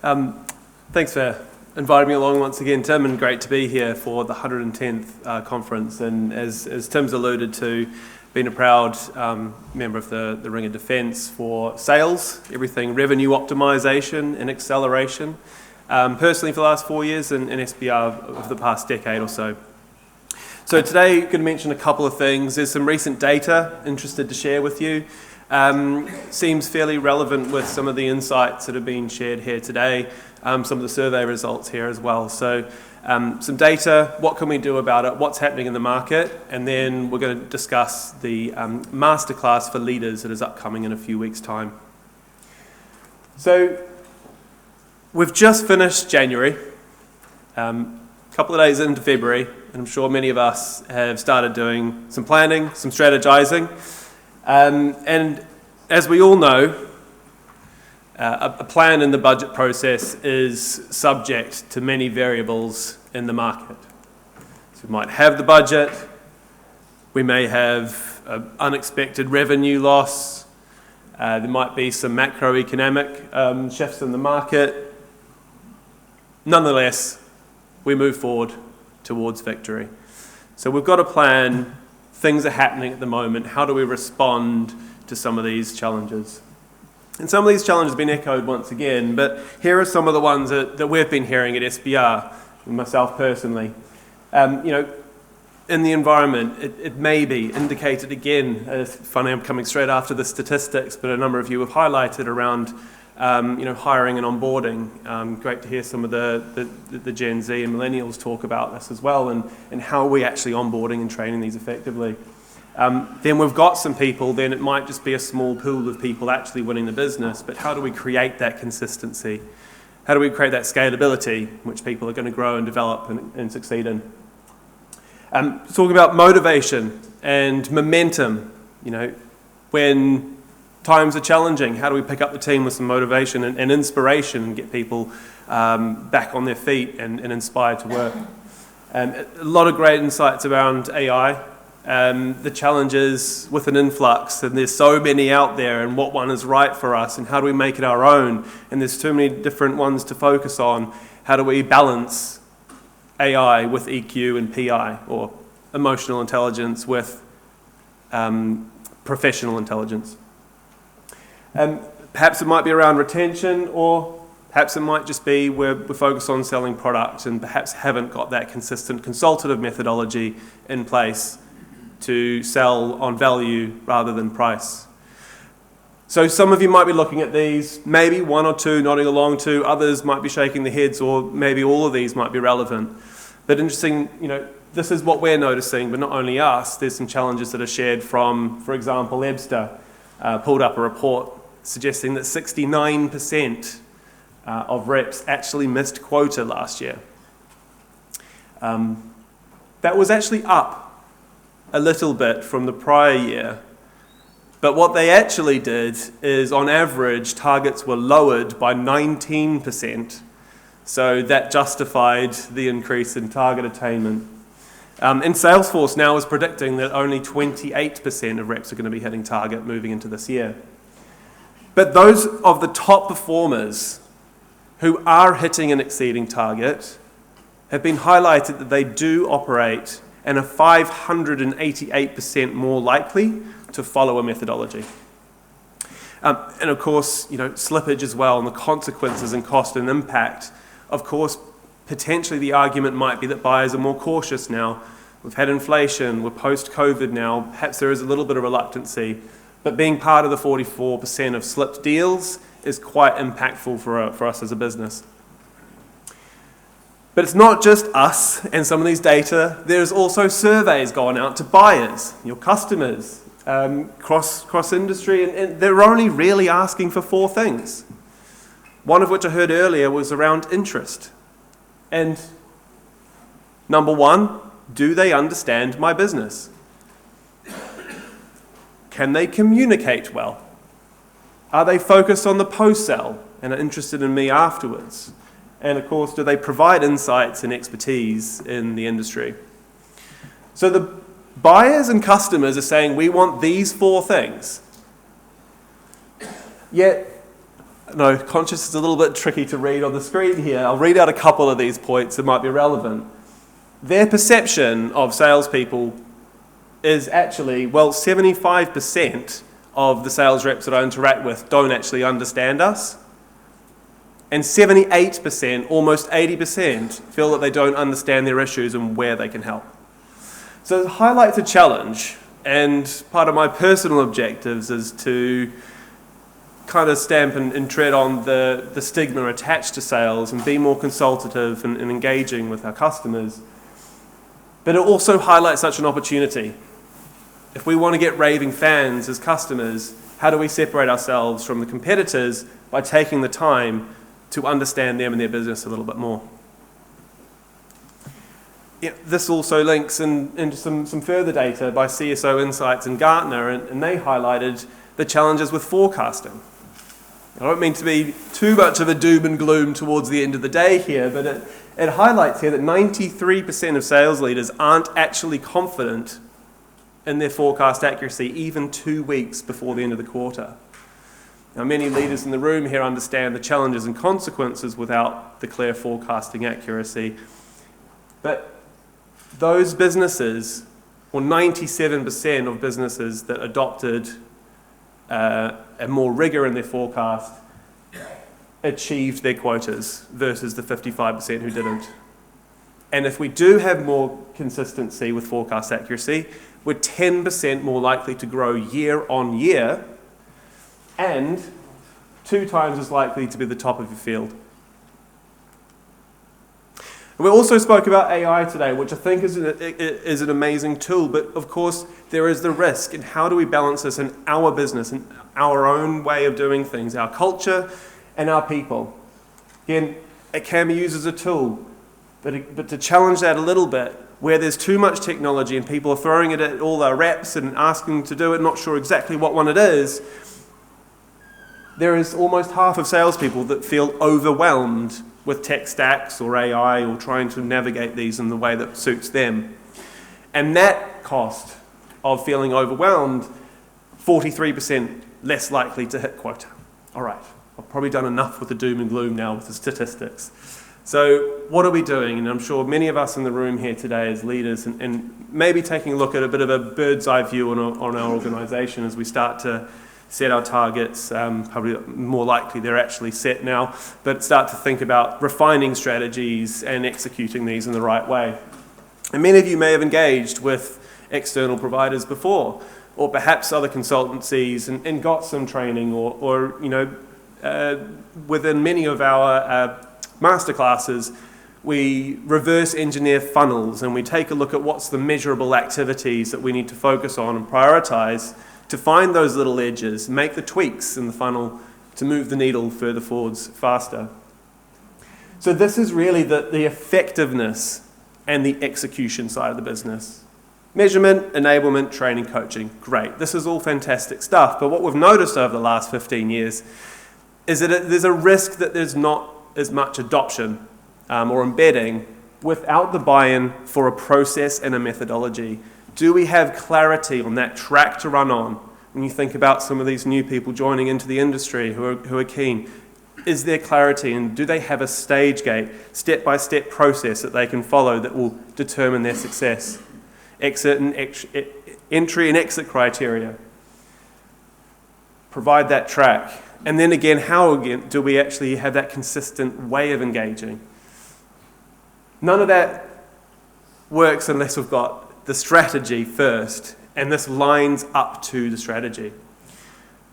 Thanks for inviting me along once again, Tim, and great to be here for the 110th conference. And as Tim's alluded to, been a proud member of the Ring of Defence for sales, everything revenue optimization and acceleration. Personally for the last 4 years and SBR of the past decade or so. So today, I'm going to mention a couple of things. There's some recent data interested to share with you. Seems fairly relevant with some of the insights that have been shared here today, some of the survey results here as well. So some data, what can we do about it, what's happening in the market, and then we're going to discuss the Masterclass for leaders that is upcoming in a few weeks' time. So we've just finished January, a couple of days into February, and I'm sure many of us have started doing some planning, some strategizing. And as we all know, a plan in the budget process is subject to many variables in the market. So we might have the budget, we may have an unexpected revenue loss, there might be some macroeconomic shifts in the market. Nonetheless, we move forward towards victory. So we've got a plan. Things are happening at the moment. How do we respond to some of these challenges? And some of these challenges have been echoed once again, but here are some of the ones that we've been hearing at SBR, and myself personally. In the environment, it may be indicated again, it's funny I'm coming straight after the statistics, but a number of you have highlighted around hiring and onboarding. Great to hear some of the Gen Z and millennials talk about this as well, and how are we actually onboarding and training these effectively. Then we've got some people, then it might just be a small pool of people actually winning the business, but how do we create that consistency? How do we create that scalability, which people are going to grow and develop and succeed in? Talking about motivation and momentum, when times are challenging, how do we pick up the team with some motivation and inspiration and get people back on their feet and inspired to work? A lot of great insights around AI. The challenges with an influx, and there's so many out there, and what one is right for us, and how do we make it our own? And there's too many different ones to focus on. How do we balance AI with EQ and PI, or emotional intelligence with professional intelligence? Perhaps it might be around retention, or perhaps it might just be we're focused on selling products and perhaps haven't got that consistent consultative methodology in place to sell on value rather than price. So some of you might be looking at these, maybe one or two nodding along to, others might be shaking their heads, or maybe all of these might be relevant. But interesting, this is what we're noticing, but not only us, there's some challenges that are shared from, for example, Ebster pulled up a report suggesting that 69% of reps actually missed quota last year. That was actually up a little bit from the prior year, but what they actually did is, on average, targets were lowered by 19%, so that justified the increase in target attainment. And Salesforce now is predicting that only 28% of reps are going to be hitting target moving into this year. But those of the top performers who are hitting and exceeding target have been highlighted that they do operate and are 588% more likely to follow a methodology. And of course, slippage as well, and the consequences and cost and impact. Of course, potentially the argument might be that buyers are more cautious now. We've had inflation, we're post-COVID now, perhaps there is a little bit of reluctancy, but being part of the 44% of slipped deals is quite impactful for us as a business. But it's not just us and some of these data. There's also surveys going out to buyers, your customers, cross industry, and they're only really asking for 4 things. One of which I heard earlier was around interest. And number 1, do they understand my business? Can they communicate well? Are they focused on the post-sale and are interested in me afterwards? And of course, do they provide insights and expertise in the industry? So the buyers and customers are saying, we want these 4 things. Yet, No, conscious is a little bit tricky to read on the screen here. I'll read out a couple of these points that might be relevant. Their perception of salespeople is actually, 75% of the sales reps that I interact with don't actually understand us. And 78%, almost 80%, feel that they don't understand their issues and where they can help. So it highlights a challenge, and part of my personal objectives is to kind of stamp and tread on the stigma attached to sales and be more consultative and engaging with our customers. But it also highlights such an opportunity. If we want to get raving fans as customers, how do we separate ourselves from the competitors by taking the time to understand them and their business a little bit more? This also links into some further data by CSO Insights and Gartner, and they highlighted the challenges with forecasting. I don't mean to be too much of a doom and gloom towards the end of the day here, but it highlights here that 93% of sales leaders aren't actually confident in their forecast accuracy even 2 weeks before the end of the quarter. Now, many leaders in the room here understand the challenges and consequences without the clear forecasting accuracy, but those businesses, or 97% of businesses that adopted a more rigor in their forecast, achieved their quotas versus the 55% who didn't. And if we do have more consistency with forecast accuracy, we're 10% more likely to grow year on year and 2 times as likely to be the top of your field. We also spoke about AI today, which I think is an amazing tool, but of course there is the risk, and how do we balance this in our business, in our own way of doing things, our culture and our people. Again, it can be used as a tool, but to challenge that a little bit, where there's too much technology and people are throwing it at all their reps and asking them to do it, not sure exactly what one it is, there is almost half of salespeople that feel overwhelmed with tech stacks or AI or trying to navigate these in the way that suits them. And that cost of feeling overwhelmed, 43% less likely to hit quota. All right, I've probably done enough with the doom and gloom now with the statistics. So what are we doing? And I'm sure many of us in the room here today as leaders and maybe taking a look at a bit of a bird's eye view on our organisation as we start to set our targets, probably more likely they're actually set now, but start to think about refining strategies and executing these in the right way. And many of you may have engaged with external providers before, or perhaps other consultancies and got some training, or within many of our masterclasses, we reverse engineer funnels and we take a look at what's the measurable activities that we need to focus on and prioritize to find those little edges, make the tweaks in the funnel to move the needle further forwards faster. So this is really the effectiveness and the execution side of the business. Measurement, enablement, training, coaching, great. This is all fantastic stuff, but what we've noticed over the last 15 years is that there's a risk that there's not as much adoption or embedding without the buy-in for a process and a methodology. Do we have clarity on that track to run on? When you think about some of these new people joining into the industry who are keen, is there clarity, and do they have a stage gate, step-by-step process that they can follow that will determine their success? Entry and exit criteria. Provide that track. And then again, how do we actually have that consistent way of engaging? None of that works unless we've got the strategy first, and this lines up to the strategy.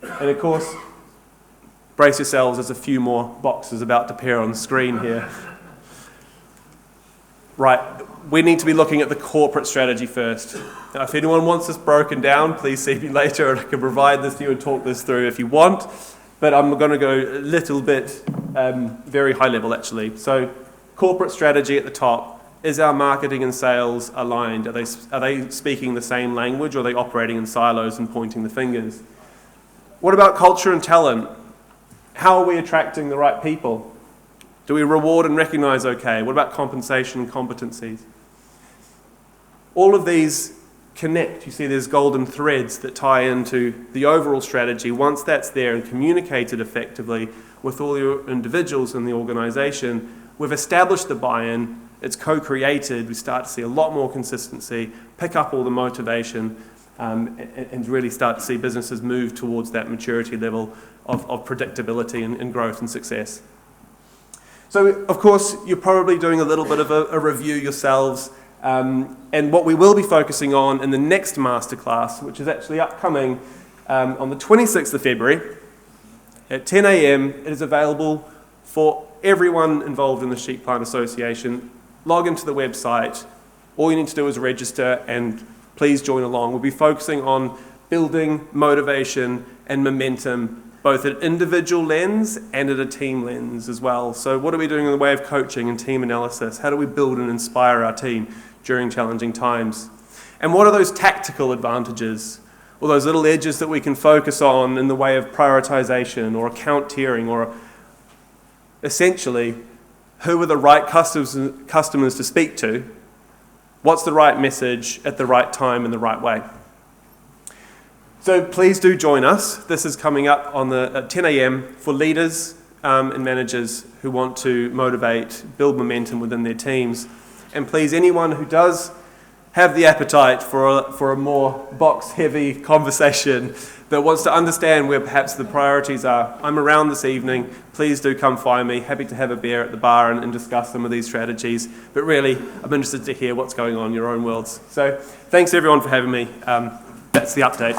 And of course, brace yourselves, there's a few more boxes about to appear on the screen here. Right, we need to be looking at the corporate strategy first. Now, if anyone wants this broken down, please see me later and I can provide this to you and talk this through if you want. But I'm going to go a little bit very high level actually. So corporate strategy at the top. Is our marketing and sales aligned? Are they speaking the same language, or are they operating in silos and pointing the fingers? What about culture and talent? How are we attracting the right people? Do we reward and recognize okay? What about compensation and competencies? All of these connect. You see there's golden threads that tie into the overall strategy. Once that's there and communicated effectively with all your individuals in the organisation, we've established the buy-in, it's co-created, we start to see a lot more consistency, pick up all the motivation, and really start to see businesses move towards that maturity level of predictability and growth and success. So, of course, you're probably doing a little bit of a review yourselves, and what we will be focusing on in the next Masterclass, which is actually upcoming on the 26th of February at 10 a.m. It is available for everyone involved in the Sheep Plant Association. Log into the website. All you need to do is register, and please join along. We'll be focusing on building motivation and momentum, both at individual lens and at a team lens as well. So what are we doing in the way of coaching and team analysis? How do we build and inspire our team during challenging times? And what are those tactical advantages, or those little edges that we can focus on in the way of prioritization or account tiering, or essentially, who are the right customers to speak to? What's the right message at the right time in the right way? So please do join us. This is coming up at 10 a.m. for leaders and managers who want to motivate, build momentum within their teams. And please, anyone who does have the appetite for a more box-heavy conversation that wants to understand where perhaps the priorities are, I'm around this evening. Please do come find me. Happy to have a beer at the bar and discuss some of these strategies. But really, I'm interested to hear what's going on in your own worlds. So thanks everyone for having me. That's the update.